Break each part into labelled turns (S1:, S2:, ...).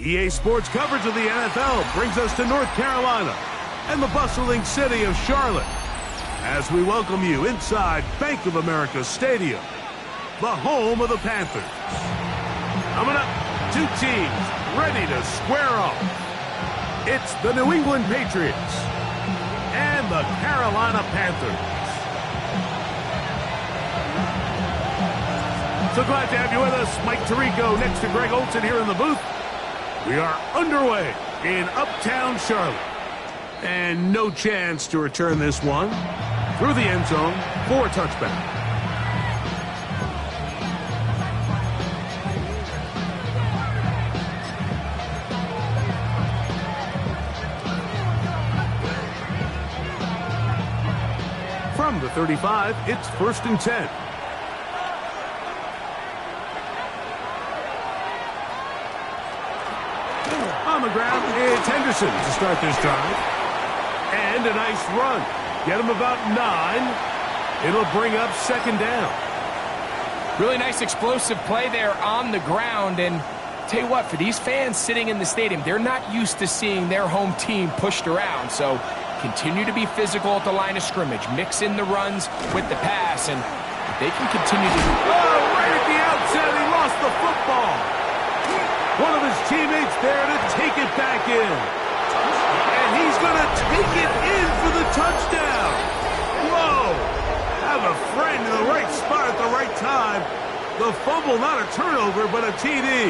S1: EA Sports coverage of the NFL brings us to North Carolina and the bustling city of Charlotte as we welcome you inside Bank of America Stadium, the home of the Panthers. Coming up, two teams ready to square off. It's the New England Patriots and the Carolina Panthers. So glad to have you with us. Mike Tirico next to Greg Olson here in the booth. We are underway in Uptown Charlotte. And no chance to return this one through the end zone for a touchback. From the 35, it's 1st and 10. On the ground, it's Henderson to start this drive. And a nice run. Get him about 9. It'll bring up 2nd down.
S2: Really nice explosive play there on the ground. And tell you what, for these fans sitting in the stadium, they're not used to seeing their home team pushed around. So continue to be physical at the line of scrimmage. Mix in the runs with the pass, and they can continue to...
S1: Oh, right at the outset, he lost the football. One of his teammates there to take it back in. And he's going to take it in for the touchdown. Whoa! Have a friend in the right spot at the right time. The fumble, not a turnover, but a TD.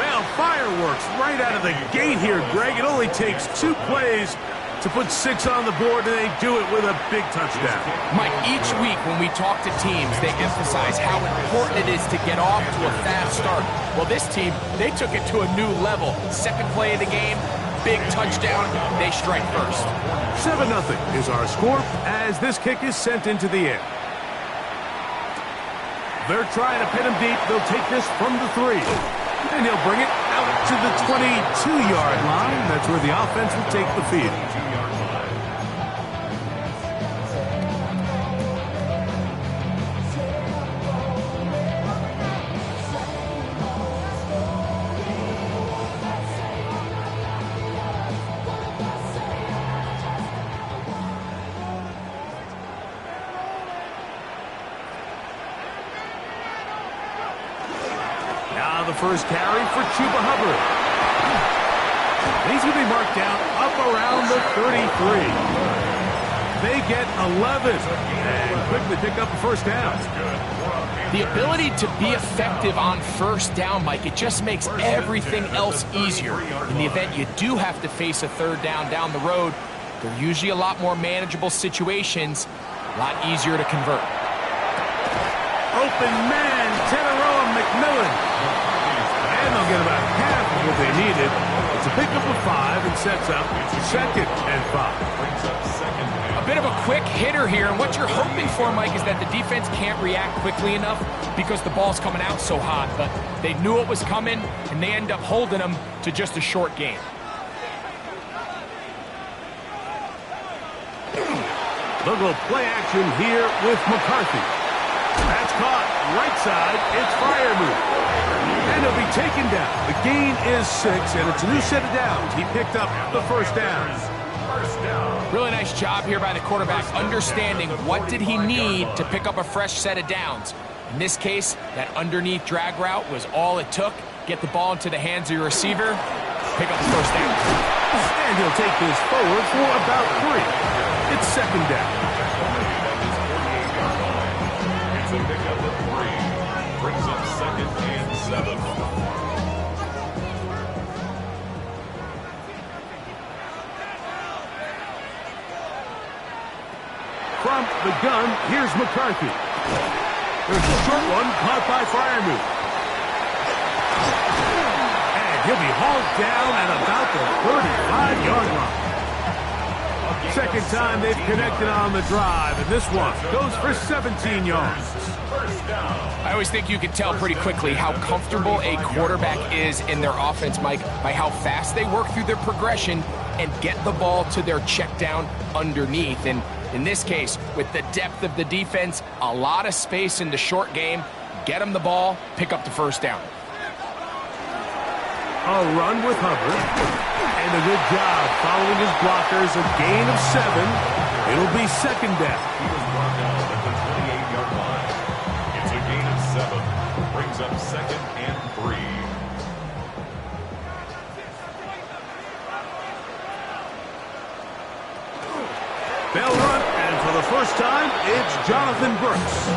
S1: Well, fireworks right out of the gate here, Greg. It only takes 2 plays to put 6 on the board, and they do it with a big touchdown.
S2: Mike, each week when we talk to teams, they emphasize how important it is to get off to a fast start. Well, this team, they took it to a new level. 2nd play of the game, big touchdown, they strike first.
S1: 7-0 is our score as this kick is sent into the air. They're trying to pin him deep. They'll take this from the 3. And he'll bring it out to the 22-yard line. That's where the offense will take the field. The first carry for Chuba Hubbard. He's going to be marked down up around the 33. They get 11 and quickly pick up a 1st down.
S2: The ability to be effective on 1st down, Mike, it just makes everything else easier. In the event you do have to face a 3rd down the road, they're usually a lot more manageable situations, a lot easier to convert.
S1: Open man, Teneroa McMillan. And they'll get about half of what they needed. It's a pickup of 5 and sets up 2nd and 5.
S2: A bit of a quick hitter here, and what you're hoping for, Mike, is that the defense can't react quickly enough because the ball's coming out so hot. But they knew it was coming, and they end up holding them to just a short gain.
S1: They'll go play action here with McCarthy. That's caught. Right side, it's Freiermuth. And he'll be taken down. The gain is 6, and it's a new set of downs. He picked up the 1st down.
S2: Really nice job here by the quarterback, understanding what did he need to pick up a fresh set of downs. In this case, that underneath drag route was all it took. Get the ball into the hands of your receiver, pick up the 1st down.
S1: And he'll take this forward for about 3. It's 2nd down.
S3: It's a pickup of 3. Brings up 2nd and 7.
S1: From the gun, here's McCarthy. There's a short one caught by Freiermuth. And he'll be hauled down at about the 35-yard line. 2nd time they've connected on the drive, and this one goes for 17 yards.
S3: first down.
S2: I always think you can tell pretty quickly how comfortable a quarterback is in their offense, Mike, by how fast they work through their progression and get the ball to their check down underneath. And in this case, with the depth of the defense, a lot of space in the short game, get them the ball, pick up the first down.
S1: A run with Hubbard. And a good job following his blockers. A gain of 7. It'll be second down.
S3: He was brought down at the 28-yard line. It's a gain of 7. Brings up second and 3.
S1: They'll run, and for the first time, it's Jonathan Brooks.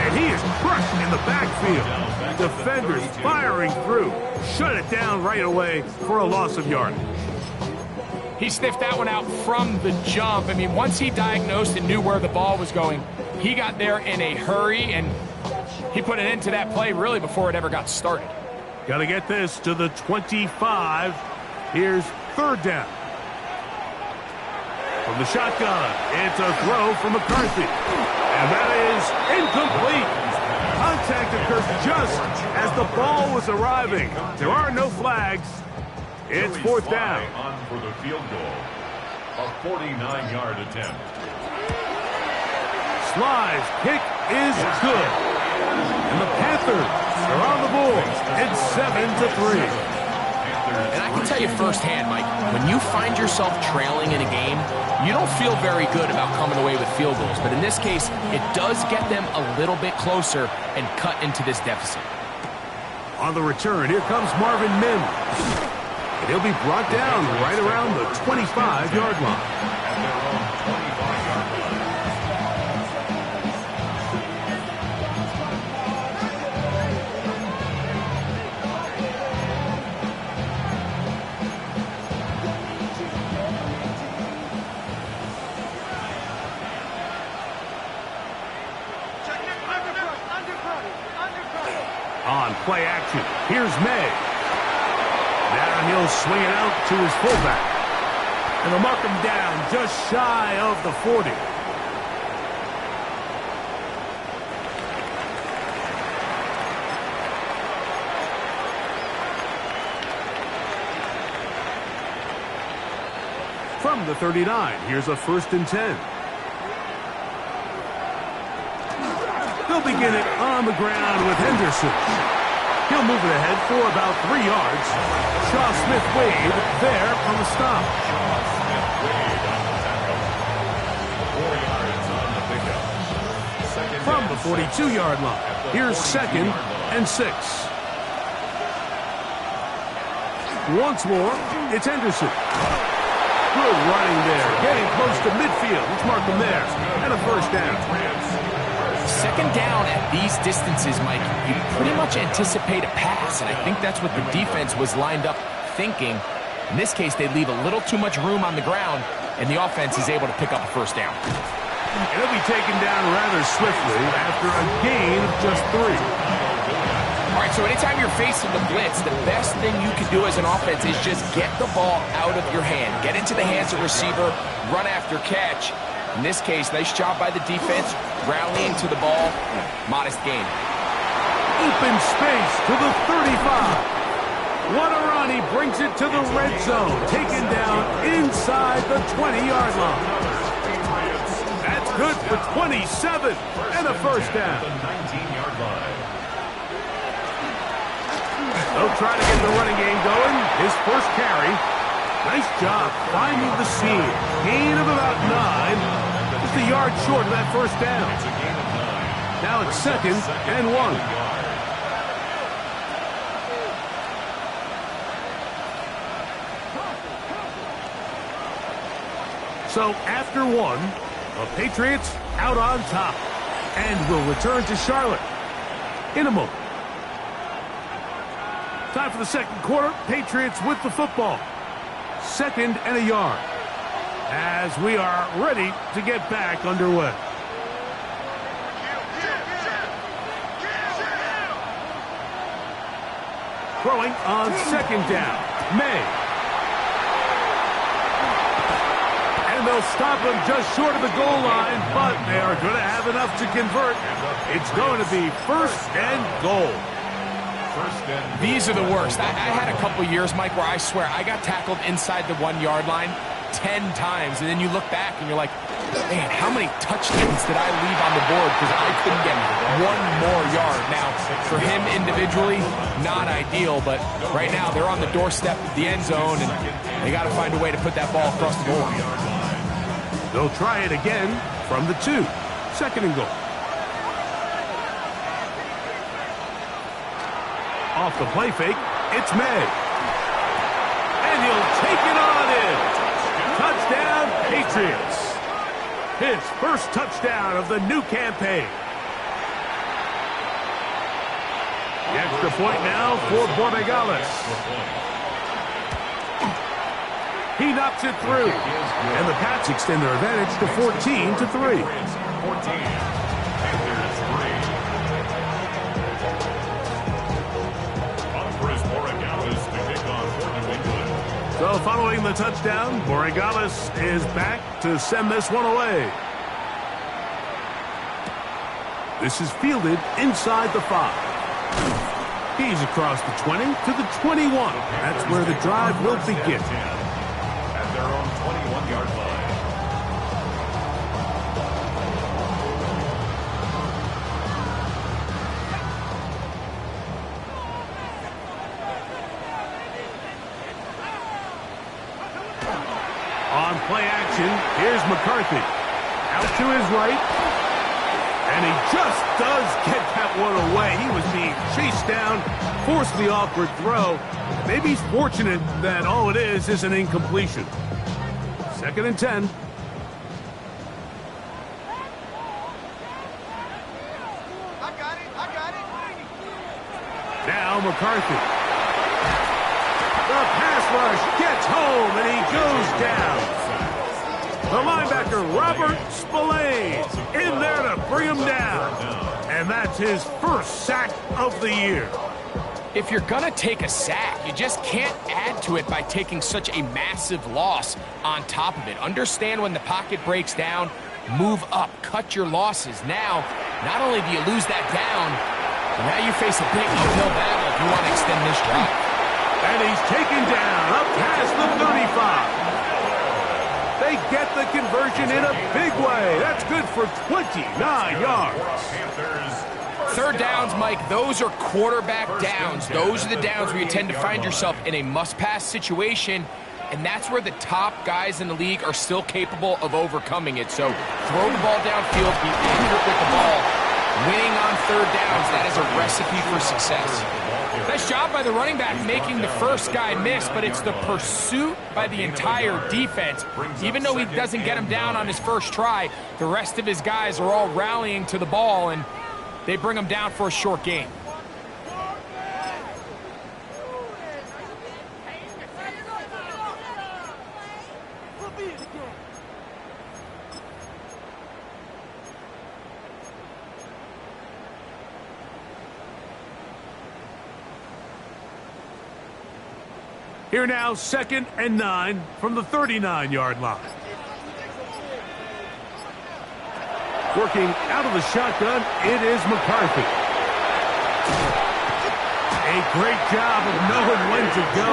S1: And he is crushed in the backfield. Defenders firing through. Shut it down right away for a loss of yardage.
S2: He sniffed that one out from the jump. I mean, once he diagnosed and knew where the ball was going, he got there in a hurry, and he put an end to that play really before it ever got started.
S1: Got to get this to the 25. Here's third down. From the shotgun, it's a throw from McCarthy. And that is incomplete. Contact occurs just as the ball was arriving. There are no flags. It's fourth down.
S3: On for the field goal. A 49-yard attempt.
S1: Sly's kick is good. And the Panthers are on the board. It's 7-3.
S2: And I can tell you firsthand, Mike, when you find yourself trailing in a game, you don't feel very good about coming away with field goals. But in this case, it does get them a little bit closer and cut into this deficit.
S1: On the return, here comes Marvin Mims. And he'll be brought down right around the 25-yard line.
S3: At their own 25-yard line.
S1: On play action, here's May. Now he'll swing it out to his fullback. And they'll mark him down just shy of the 40. From the 39, here's a 1st and 10. They'll begin it on the ground with Henderson. He'll move it ahead for about 3 yards. Shaw Smith-Wade there on the stop.
S3: Shaw Smith-Wade on the tackle. 4 yards on the pickup. Second
S1: From
S3: and
S1: the 42-yard line, here's 2nd and 6. Once more, it's Henderson. Good running there, getting close to midfield. Let's mark him there. And a first down.
S2: Second down at these distances, Mike, you pretty much anticipate a pass, and I think that's what the defense was lined up thinking. In this case, they leave a little too much room on the ground, and the offense is able to pick up a first down.
S1: It'll be taken down rather swiftly after a gain of just 3.
S2: All right, so anytime you're facing the blitz, the best thing you can do as an offense is just get the ball out of your hand. Get into the hands of receiver, run after catch. In this case, nice job by the defense, rallying to the ball, modest gain.
S1: Open space to the 35. What a run, he brings it to the red zone, taken down inside the 20-yard line. That's good for 27 and a first down.
S3: The 19-yard line.
S1: They'll try to get the running game going. His first carry. Nice job finding the seam. Gain of about 9. Just a yard short of that first down.
S3: It's a gain of 9.
S1: Now it's 2nd and 1. So after 1, the Patriots out on top. And will return to Charlotte in a moment. Time for the second quarter. Patriots with the football. 2nd and a yard. As we are ready to get back underway. Throwing on 2nd down. May. And they'll They'll stop him just short of the goal line, but they are going to have enough to convert. It's going to be first and goal.
S2: These are the worst. I had a couple years, Mike, where I swear I got tackled inside the 1-yard line 10 times, and then you look back and you're like, man, how many touchdowns did I leave on the board because I couldn't get one more yard? Now, for him individually, not ideal, but right now they're on the doorstep of the end zone, and they got to find a way to put that ball across the goal line.
S1: They'll try it again from the 2. Second and goal. Off the play fake, it's May. And he'll take it on in. Touchdown, Patriots. His first touchdown of the new campaign. The extra point now for Borregales. He knocks it through. And the Pats extend their advantage to 14-3.
S3: 14.
S1: So following the touchdown, Borregales is back to send this one away. This is fielded inside the 5. He's across the 20 to the 21. That's where the drive will begin.
S3: At their own 21-yard line.
S1: On play action, here's McCarthy. Out to his right. And he just does get that one away. He was being chased down, forced the awkward throw. Maybe he's fortunate that all it is an incompletion. Second and 10.
S4: I got it.
S1: Now McCarthy. The pass rush gets home, and he goes down. The linebacker, Robert Spillane, in there to bring him down. And that's his first sack of the year.
S2: If you're going to take a sack, you just can't add to it by taking such a massive loss on top of it. Understand when the pocket breaks down, move up, cut your losses. Now, not only do you lose that down, but now you face a big uphill battle if you want to extend this drive.
S1: And he's taken down up past the 35. They get the conversion in a big way. That's good for 29 yards.
S2: Third downs, Mike, those are quarterback downs. Those are the downs where you tend to find yourself in a must-pass situation, and that's where the top guys in the league are still capable of overcoming it. So throw the ball downfield, be accurate with the ball. Winning on third downs, that is a recipe for success. Nice job by the running back making the first guy miss, but it's the pursuit by the entire defense. Even though he doesn't get him down on his first try, the rest of his guys are all rallying to the ball, and they bring him down for a short gain.
S1: Here now, 2nd and 9 from the 39-yard line. Working out of the shotgun, it is McCarthy. A great job of knowing when to go.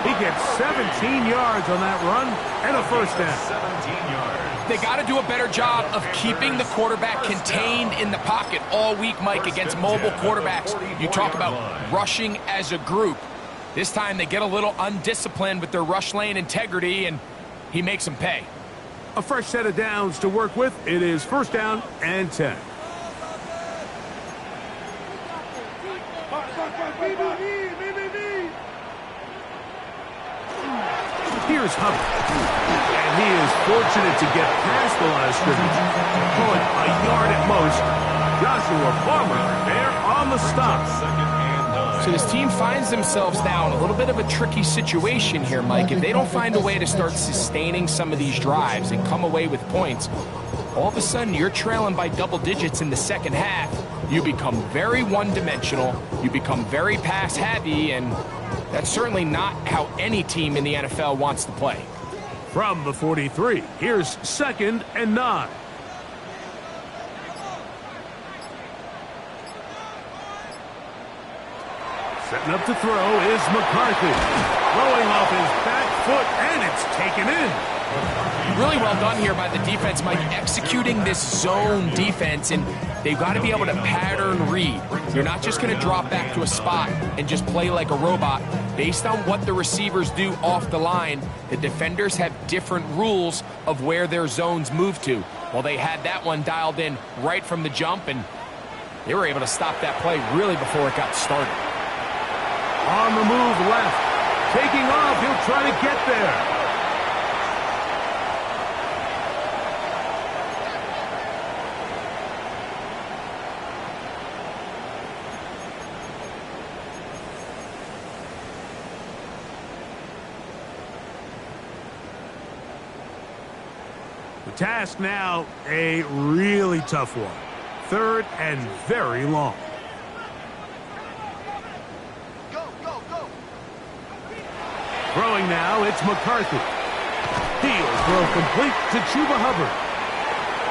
S1: He gets 17 yards on that run and a first down.
S3: 17 yards.
S2: They got to do a better job of keeping the quarterback contained in the pocket all week, Mike, against mobile quarterbacks. You talk about rushing as a group. This time they get a little undisciplined with their rush lane integrity, and he makes them pay.
S1: A fresh set of downs to work with. It is first down and 10. Here's Hubbard. And he is fortunate to get past the line of scrimmage. Call it a yard at most. Joshua Farmer there on the stop.
S2: So this team finds themselves now in a little bit of a tricky situation here, Mike. If they don't find a way to start sustaining some of these drives and come away with points, all of a sudden you're trailing by double digits in the second half. You become very one-dimensional. You become very pass-heavy, and that's certainly not how any team in the NFL wants to play.
S1: From the 43, here's 2nd and 9. Setting up to throw is McCarthy. Throwing off his back foot, and it's taken in.
S2: Really well done here by the defense, Mike, executing this zone defense, and they've got to be able to pattern read. You're not just going to drop back to a spot and just play like a robot. Based on what the receivers do off the line, the defenders have different rules of where their zones move to. Well, they had that one dialed in right from the jump, and they were able to stop that play really before it got started.
S1: On the move left. Taking off, he'll try to get there. The task now, a really tough one. 3rd and very long.
S4: Go, go, go.
S1: Throwing now, it's McCarthy. He'll throw complete to Chuba Hubbard.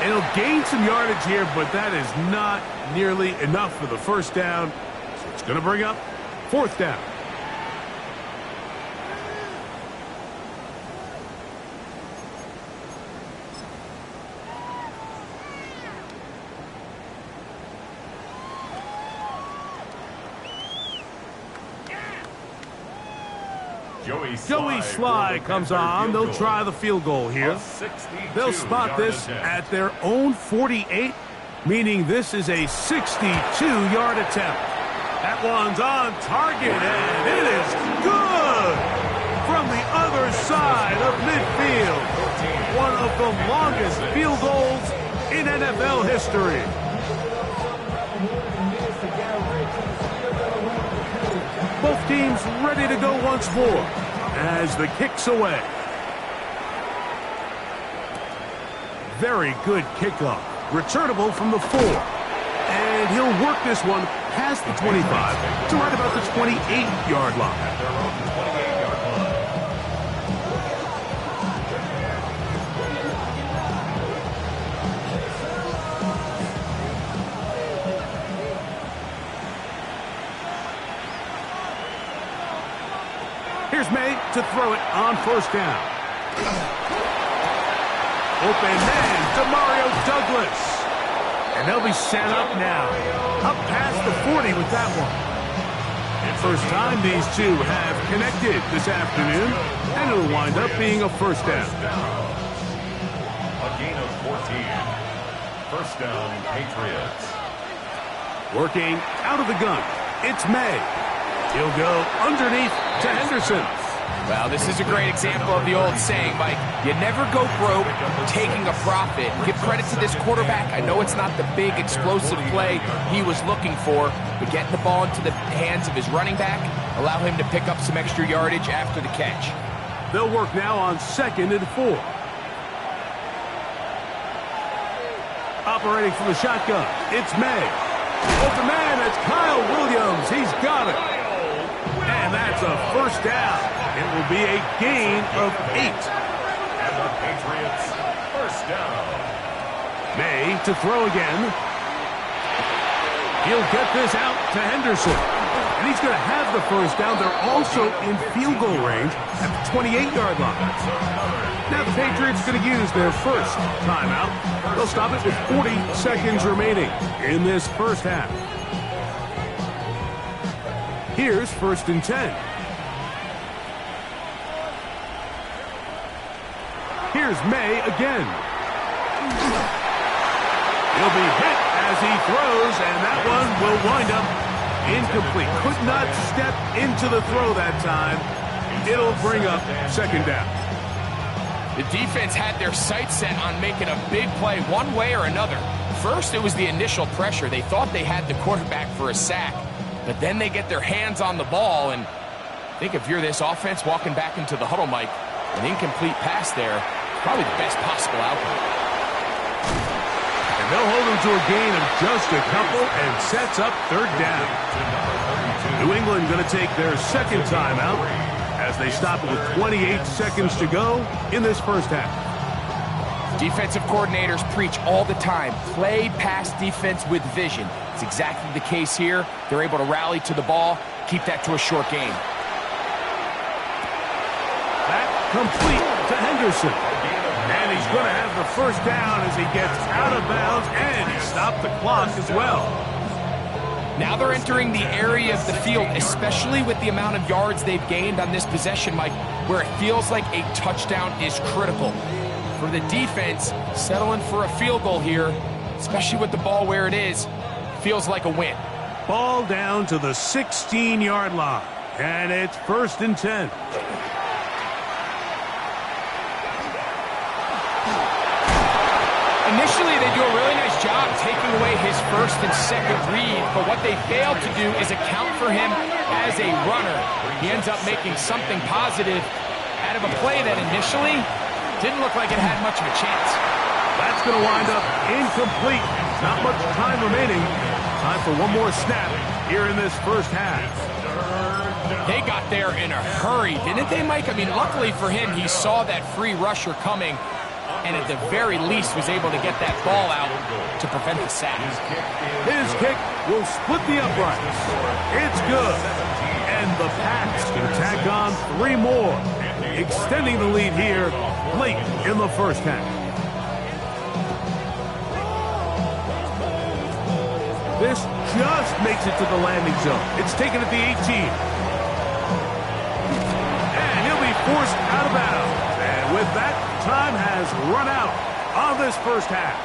S1: It'll gain some yardage here, but that is not nearly enough for the first down. So it's going to bring up 4th down. Joey Sly comes on. They'll try the field goal here. They'll spot this at their own 48, meaning this is a 62-yard attempt. That one's on target, and it is good from the other side of midfield. One of the longest field goals in NFL history. Both teams ready to go once more as the kick's away. Very good kickoff. Returnable from the 4. And he'll work this one past the 25 to right about the 28-yard line. Here's May to throw it on 1st down. Open man to Mario Douglas. And they'll be set up now. Up past the 40 with that one. First time these two have connected this afternoon, and it'll wind up being a 1st down.
S3: A gain of 14. 1st down, Patriots.
S1: Working out of the gun, it's May. He'll go underneath to Henderson.
S2: Well, this is a great example of the old saying, Mike. You never go broke taking a profit. Give credit to this quarterback. I know it's not the big explosive play he was looking for, but getting the ball into the hands of his running back, allow him to pick up some extra yardage after the catch.
S1: They'll work now on 2nd and 4. Operating from the shotgun, it's May. Open man, it's Kyle Williams. He's got it. And that's a 1st down. It will be a gain of 8.
S3: And the Patriots, 1st down.
S1: May to throw again. He'll get this out to Henderson. And he's going to have the 1st down. They're also in field goal range at the 28-yard line. Now the Patriots are going to use their 1st timeout. They'll stop it with 40 seconds remaining in this 1st half. Here's 1st and 10. Here's May again. He'll be hit as he throws, and that one will wind up incomplete. Could not step into the throw that time. It'll bring up 2nd down.
S2: The defense had their sights set on making a big play one way or another. First, it was the initial pressure. They thought they had the quarterback for a sack, but then they get their hands on the ball, and I think if you're this offense walking back into the huddle, Mike, an incomplete pass there, probably the best possible outcome.
S1: And they'll hold him to a gain of just a couple and sets up 3rd down. New England going to take their 2nd timeout as they stop it with 28 seconds to go in this first half.
S2: Defensive coordinators preach all the time, play pass defense with vision. It's exactly the case here. They're able to rally to the ball, keep that to a short game.
S1: Back complete to Henderson. And he's going to have the first down as he gets out of bounds, and he stopped the clock as well.
S2: Now they're entering the area of the field, especially with the amount of yards they've gained on this possession, Mike, where it feels like a touchdown is critical. For the defense, settling for a field goal here, especially with the ball where it is, feels like a win.
S1: Ball down to the 16-yard line, and it's 1st and 10.
S2: Initially, they do a really nice job taking away his first and second read, but what they failed to do is account for him as a runner. He ends up making something positive out of a play that initially didn't look like it had much of a chance.
S1: That's going to wind up incomplete. Not much time remaining. Time for one more snap here in this first half.
S2: They got there in a hurry, didn't they, Mike? I mean, luckily for him, he saw that free rusher coming, and at the very least was able to get that ball out to prevent the sack.
S1: His kick will split the uprights. It's good. And the Pats can tack on 3 more, extending the lead here late in the first half. This just makes it to the landing zone. It's taken at the 18. And he'll be forced out of bounds. And with that, time has run out on this first half.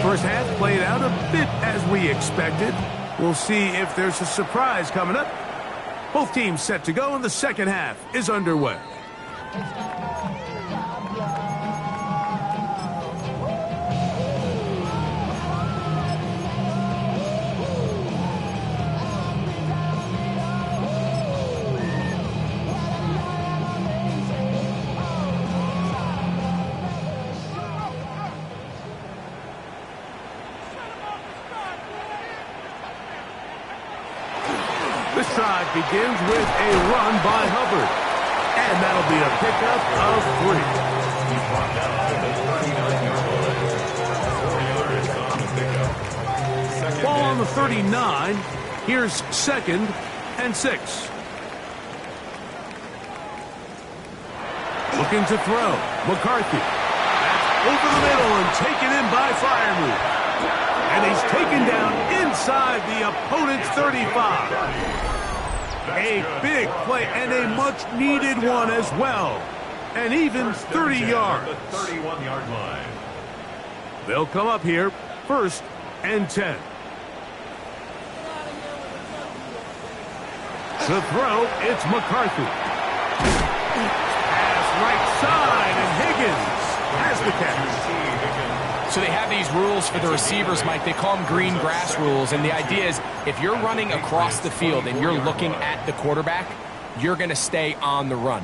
S1: First half played out a bit as we expected. We'll see if there's a surprise coming up. Both teams set to go, and the second half is underway. This drive begins with a run by Hubbard. And that'll be a pickup of 3. Ball on the 39. Here's 2nd and 6. Looking to throw. McCarthy. That's over the middle and taken in by Freiermuth. And he's taken down inside the opponent's 35. A big play and a much-needed one as well. And even 30 yards.
S3: The 31-yard line.
S1: They'll come up here, 1st and 10. To throw, it's McCarthy. Pass right side, and Higgins has the catch.
S2: So they have these rules for the receivers, Mike. They call them green grass rules. And the idea is if you're running across the field and you're looking at the quarterback, you're going to stay on the run.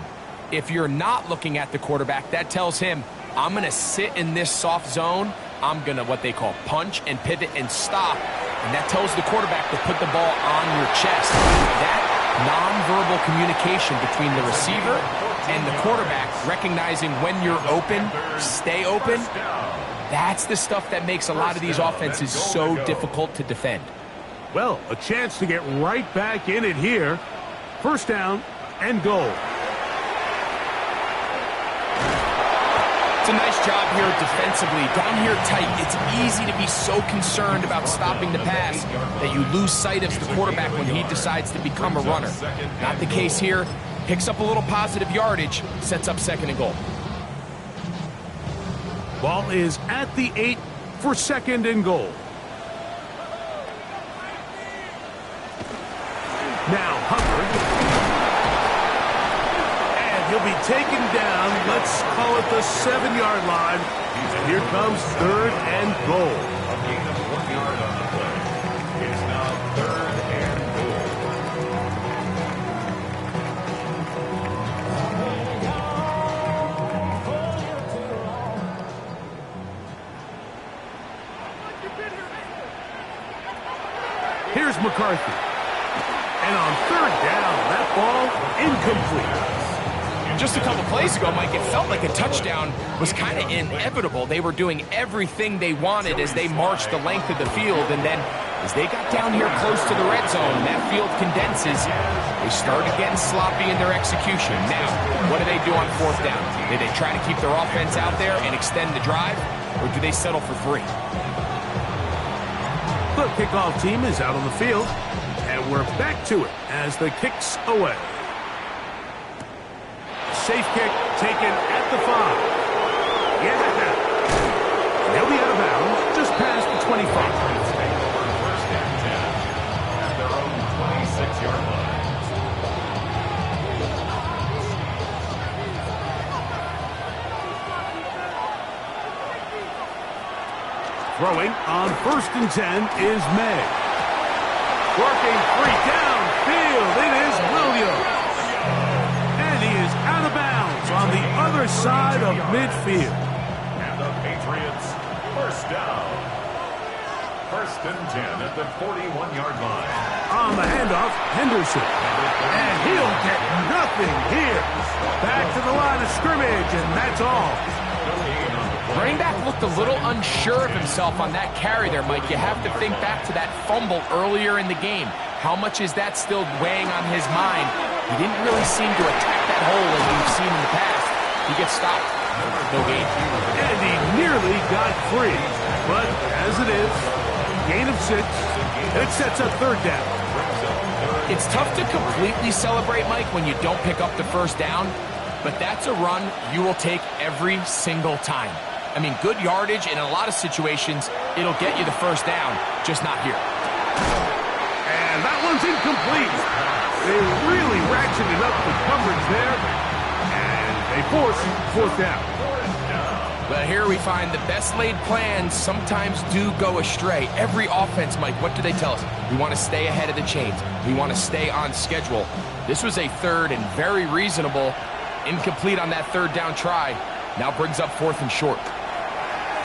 S2: If you're not looking at the quarterback, that tells him, I'm going to sit in this soft zone. I'm going to what they call punch and pivot and stop. And that tells the quarterback to put the ball on your chest. That nonverbal communication between the receiver and the quarterback, recognizing when you're open, stay open, that's the stuff that makes a lot of these offenses so difficult to defend.
S1: Well, a chance to get right back in it here. 1st down and goal.
S2: It's a nice job here defensively. Down here tight, it's easy to be so concerned about stopping the pass that you lose sight of the quarterback when he decides to become a runner. Not the case here. Picks up a little positive yardage, sets up 2nd and goal.
S1: Ball is at the 8 for 2nd and goal. Now Hubbard. And he'll be taken down, let's call it the 7-yard line. And here comes 3rd and goal.
S3: A gain of 1 yard on the play. It's now 3rd and goal.
S1: Here's McCarthy. And on third down, that ball incomplete.
S2: Just a couple plays ago, Mike, it felt like a touchdown was kind of inevitable. They were doing everything they wanted as they marched the length of the field, and then as they got down here close to the red zone and that field condenses, they started getting sloppy in their execution. Now, what do they do on fourth down? Do they try to keep their offense out there and extend the drive, or do they settle for 3?
S1: The kickoff team is out on the field, and we're back to it as the kick's away. Safe kick taken at the 5. Yeah, they'll be out of bounds just past the 25.
S3: First and 10 at their own 26-yard line.
S1: Throwing on first and 10 is May. Working 3 downfield. It is Williams. And he is out of bounds on the other side of midfield.
S3: And the Patriots, first down. First and 10 at the 41-yard line.
S1: On the handoff, Henderson. And he'll get nothing here. Back to the line of scrimmage, and that's all.
S2: Running back looked a little unsure of himself on that carry there, Mike. You have to think back to that fumble earlier in the game. How much is that still weighing on his mind? He didn't really seem to attack that hole as we've seen in the past. He gets stopped. No gain.
S1: And he nearly got free. But as it is, gain of 6, and it sets up third down.
S2: It's tough to completely celebrate, Mike, when you don't pick up the first down, but that's a run you will take every single time. I mean, good yardage, and in a lot of situations, it'll get you the first down, just not here.
S1: And that one's incomplete. They really ratcheted up the coverage there, and they force fourth down.
S2: But here we find the best laid plans sometimes do go astray. Every offense, Mike, what do they tell us? We want to stay ahead of the chains. We want to stay on schedule. This was a third and very reasonable. Incomplete on that third down try. Now brings up fourth and short.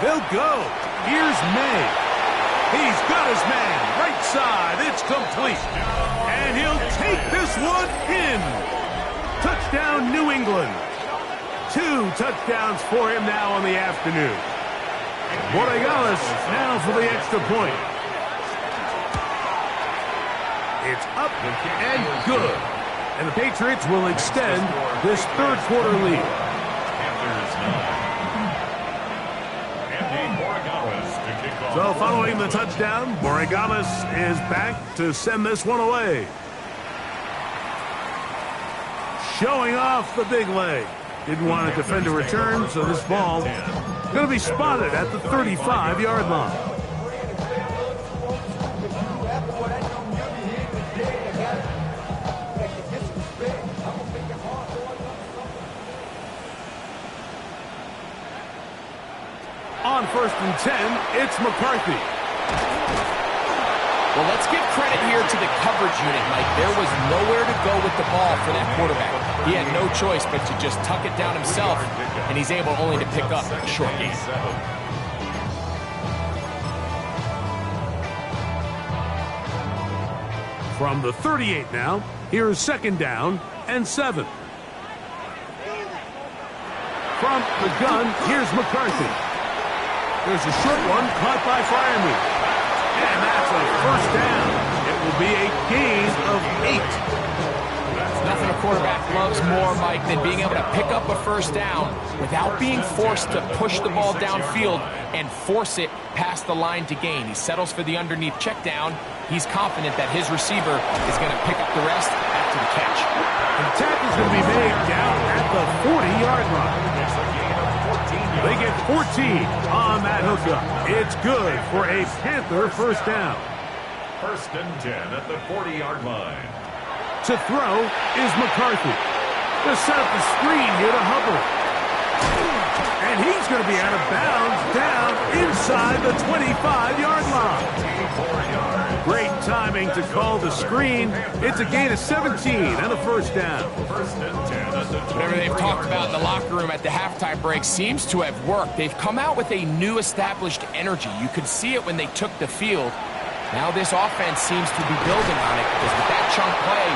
S1: He'll go. Here's May. He's got his man. Right side. It's complete. And he'll take this one in. Touchdown, New England. 2 touchdowns for him now on the afternoon. Borregales now for the extra point. It's up and good. And the Patriots will extend this third quarter lead. So following the touchdown, Borregales is back to send this one away. Showing off the big leg. Didn't want to defend a return, so this ball going to be spotted at the 35-yard line. On first and 10, it's McCarthy.
S2: Well, let's give credit here to the coverage unit, Mike. There was nowhere to go with the ball for that quarterback. He had no choice but to just tuck it down himself, and he's able only to pick up a short gain.
S1: From the 38 now, here's second down and 7. From the gun, here's McCarthy. There's a short one caught by Fryermuth. And that's a first down. It will be a gain of 8.
S2: Nothing a quarterback loves more, Mike, than being able to pick up a first down without being forced to push the ball downfield and force it past the line to gain. He settles for the underneath check down. He's confident that his receiver is going to pick up the rest after the catch.
S1: And the tackle's going to be made down at the 40-yard line. They get 14 on that hookup. It's good for a Panther first down.
S3: First and 10 at the 40-yard line.
S1: To throw is McCarthy. To set up the screen here to Hubbard. And he's going to be out of bounds down inside the 25-yard line. Great timing to call the screen. It's a gain of 17 and a first down.
S3: First and 10 at the 20.
S2: Whatever they've talked about in the locker room at the halftime break seems to have worked. They've come out with a new established energy. You could see it when they took the field. Now this offense seems to be building on it because with that chunk play,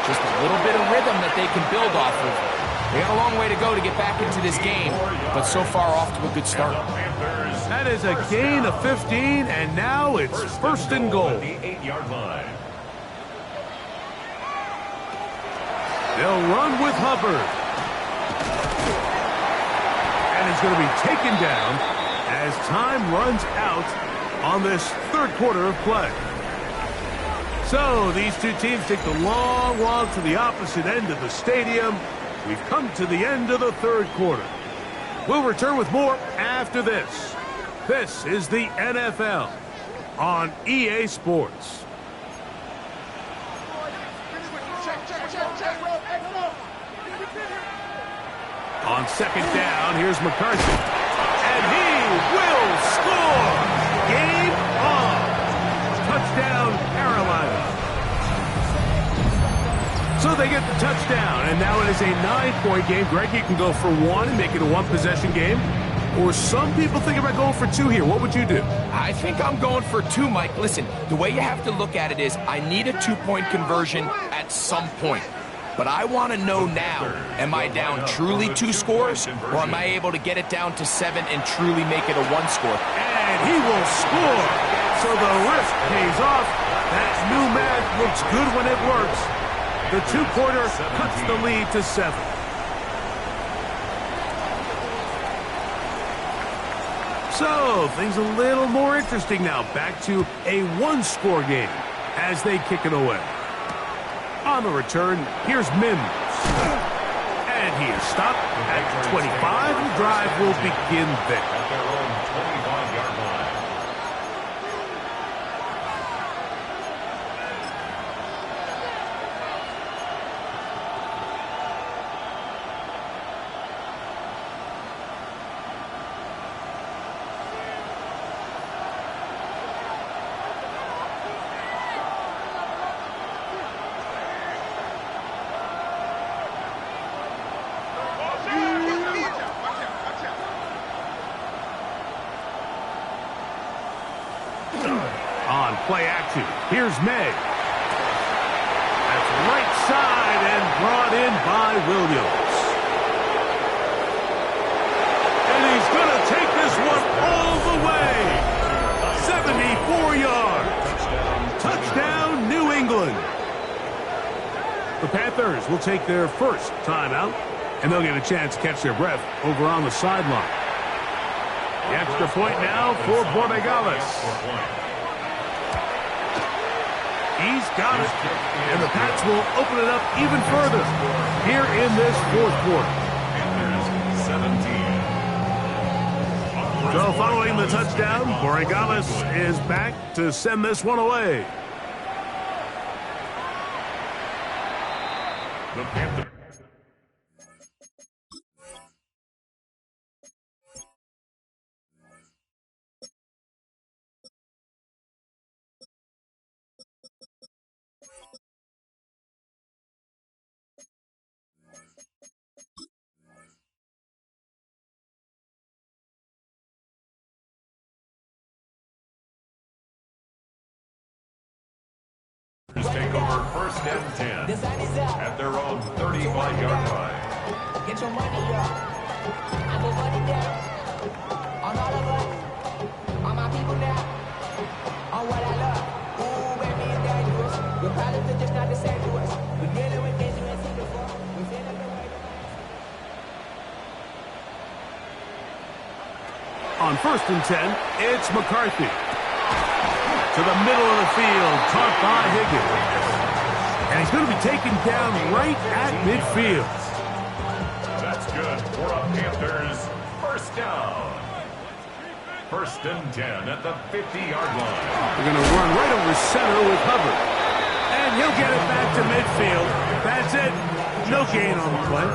S2: just a little bit of rhythm that they can build off of. They got a long way to go to get back into this game, but so far off to a good start.
S1: That is a gain of 15, and now it's first and goal.
S3: The 8-yard line.
S1: They'll run with Hubbard. And he's going to be taken down as time runs out on this third quarter of play. So these two teams take the long walk to the opposite end of the stadium. We've come to the end of the third quarter. We'll return with more after this. This is the NFL on EA Sports. On second down, here's McCarthy. And he will score! Game on! Touchdown, Carolina. So they get the touchdown, and now it is a 9-point game. Greg, you can go for one and make it a one-possession game. Or some people think about going for two here. What would you do?
S2: I think I'm going for two, Mike. Listen, the way you have to look at it is I need a two-point conversion at some point. But I want to know now, am I down truly 2 scores, or am I able to get it down to 7 and truly make it a 1 score?
S1: And he will score. So the risk pays off. That new math looks good when it works. The two-pointer cuts the lead to 7. So things a little more interesting now. Back to a 1-score game as they kick it away. On the return, here's Mims. And he is stopped at 25. The drive will begin there.
S3: At their own 25-yard line.
S1: On play action, here's May. That's right side and brought in by Williams. And he's going to take this one all the way. 74 yards. Touchdown, New England. The Panthers will take their first timeout, and they'll get a chance to catch their breath over on the sideline. The extra point now for Borregales. He's got it. And the Pats will open it up even further here in this fourth quarter.
S3: Panthers 17.
S1: So following the touchdown, Borregales is back to send this one away.
S3: The Panthers. Take over first and 10 at their own 35-yard line.
S5: Get your money up. I put money down on all of us, on my people now, on what I love. Ooh, baby, it's dangerous. Your problems are just not the same to us. We're dealing with things you ain't seen before. We're feeling the way.
S1: On first and 10, it's McCarthy. To the middle of the field, caught by Higgins. And he's going to be taken down right at midfield.
S3: That's good for a Panthers first down. First and 10 at the 50-yard line.
S1: They're going to run right over center with Hubbard. And he'll get it back to midfield. That's it. No gain on the play.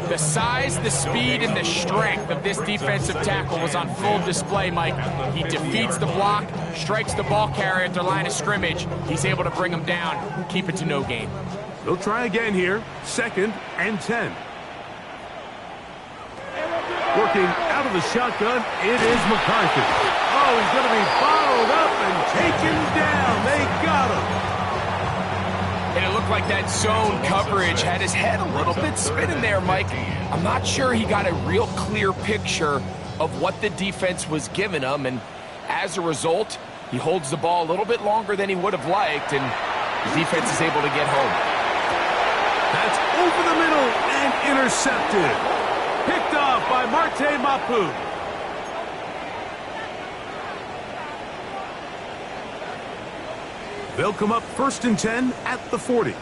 S2: The size, the speed, and the strength of this defensive tackle was on full display, Mike. He defeats the block, strikes the ball carrier at their line of scrimmage. He's able to bring him down, keep it to no gain.
S1: They'll try again here. Second and 10. Working out of the shotgun, it is McCarthy. Oh, Oh, he's going to be bottled up and taken down. They got him.
S2: And it looked like that zone coverage had his head a little bit spinning there, Mike. I'm not sure he got a real clear picture of what the defense was giving him, and as a result, he holds the ball a little bit longer than he would have liked, and the defense is able to get home.
S1: That's over the middle and intercepted. Picked off by Marte Mapu. They'll come up 1st and 10 at the 40.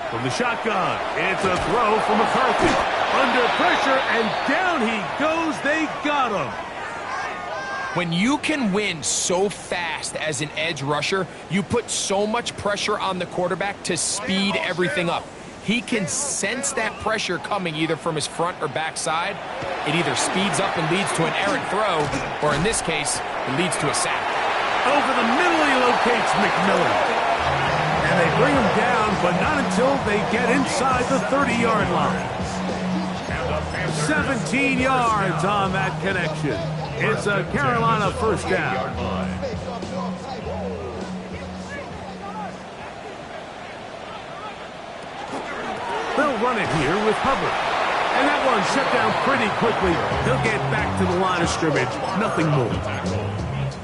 S1: From the shotgun, it's a throw from McCarthy. Under pressure, and down he goes. They got him.
S2: When you can win so fast as an edge rusher, you put so much pressure on the quarterback to speed everything up. He can sense that pressure coming either from his front or back side. It either speeds up and leads to an errant throw, or in this case, it leads to a sack.
S1: Over the middle, he locates McMillan. And they bring him down, but not until they get inside the 30-yard line. 17 yards on that connection. It's a Carolina first down. They'll run it here with Hubbard. And that one shut down pretty quickly. They'll get back to the line of scrimmage. Nothing more.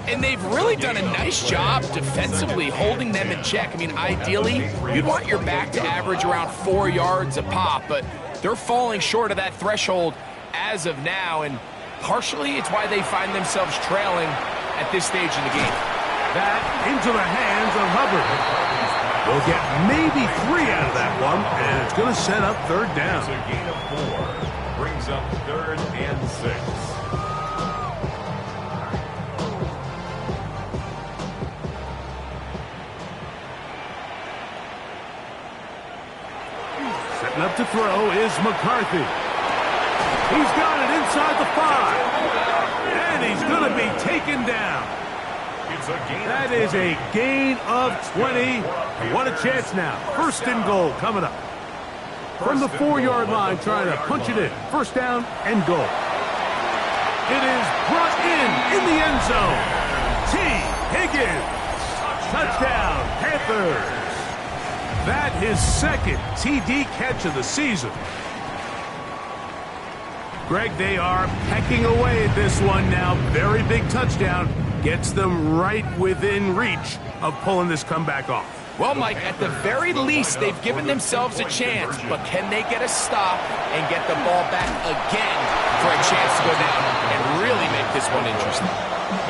S2: And they've really done a nice job defensively holding them in check. I mean, ideally, you'd want your back to average around 4 yards a pop, but they're falling short of that threshold as of now, and partially it's why they find themselves trailing at this stage in the game.
S1: That into the hands of Hubbard. They'll get maybe 3 out of that one, and it's going to set up 3rd down.
S3: It's a gain of 4. Brings up 3rd and 6.
S1: Setting up to throw is McCarthy. He's got it inside the 5. And he's going to be taken down. That is a gain of 20. And what a chance now. 1st and goal coming up. From the 4-yard line, trying to punch it in. 1st down and goal. It is brought in the end zone. T. Higgins. Touchdown, Panthers. That his 2nd TD catch of the season. Greg, they are pecking away at this one now. Very big touchdown. Gets them right within reach of pulling this comeback off.
S2: Well, Mike, at the very least, they've given themselves a chance, but can they get a stop and get the ball back again for a chance to go down and really make this one interesting?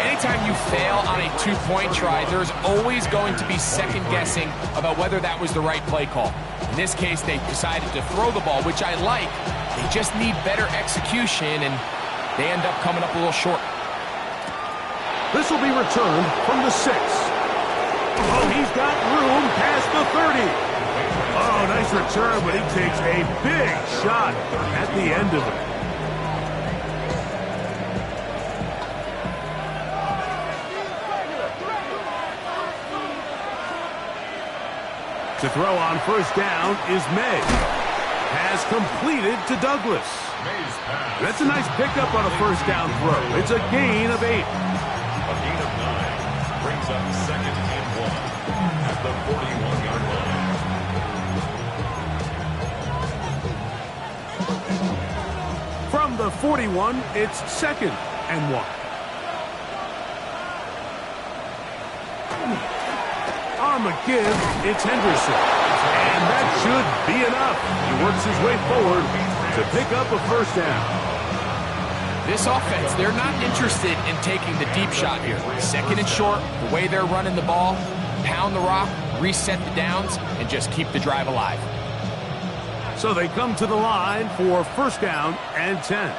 S2: Anytime you fail on a 2-point try, there's always going to be second guessing about whether that was the right play call. In this case, they decided to throw the ball, which I like. They just need better execution, and they end up coming up a little short.
S1: This will be returned from the 6. Oh, he's got room past the 30. Oh, nice return, but he takes a big shot at the end of it. To throw on 1st down is May. Pass completed to Douglas. That's a nice pickup on a 1st down throw. It's a gain of 8.
S3: A gain of 9 brings up 2nd and 1 at the 41-yard line.
S1: From the 41, it's 2nd and 1. On the give, it's Henderson. And that should be enough. He works his way forward to pick up a 1st down.
S2: This offense, they're not interested in taking the deep shot here. 2nd and short, the way they're running the ball, pound the rock, reset the downs, and just keep the drive alive.
S1: So they come to the line for 1st down and 10.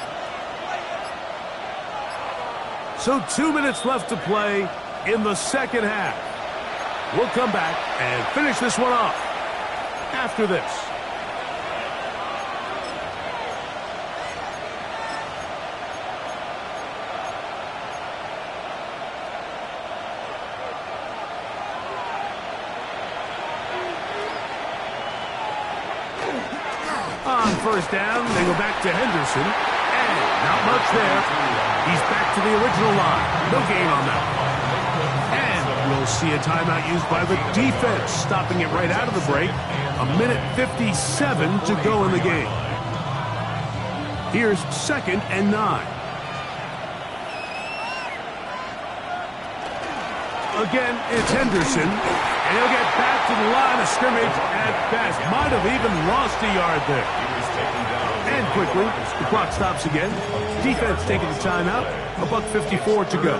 S1: So 2 minutes left to play in the 2nd half. We'll come back and finish this one off after this. On 1st down, they go back to Henderson. And Not much there. He's back to the original line. No gain on that. And we'll see a timeout used by the defense, stopping it right out of the break. 1:57 to go in the game. Here's 2nd and 9. Again, it's Henderson. And he'll get back to the line of scrimmage at best. Might have even lost a yard there. And quickly, the clock stops again. Defense taking the timeout. 1:54 to go.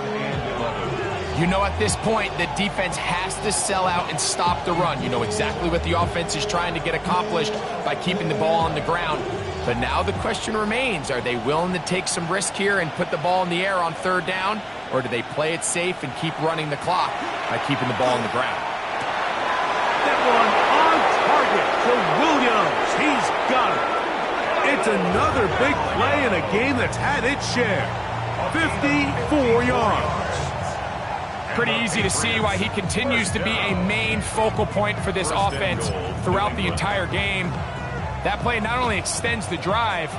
S2: You know, at this point, the defense has to sell out and stop the run. You know exactly what the offense is trying to get accomplished by keeping the ball on the ground. But now the question remains, are they willing to take some risk here and put the ball in the air on 3rd down? Or do they play it safe and keep running the clock by keeping the ball on the ground?
S1: That one on target to Williams. He's got it. It's another big play in a game that's had its share. 54 yards.
S2: Pretty easy to see why he continues to be a main focal point for this offense throughout the entire game. That play not only extends the drive,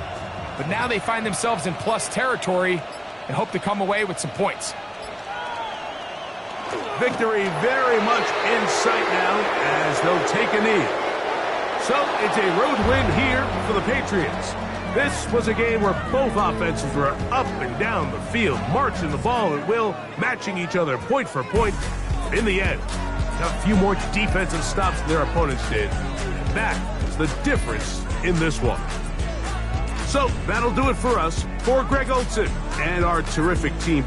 S2: but now they find themselves in plus territory and hope to come away with some points.
S1: Victory very much in sight now as they'll take a knee. So it's a road win here for the Patriots. This was a game where both offenses were up and down the field, marching the ball at will, matching each other point for point. In the end, got a few more defensive stops than their opponents did. That is the difference in this one. So that'll do it for us. For Greg Olson and our terrific team.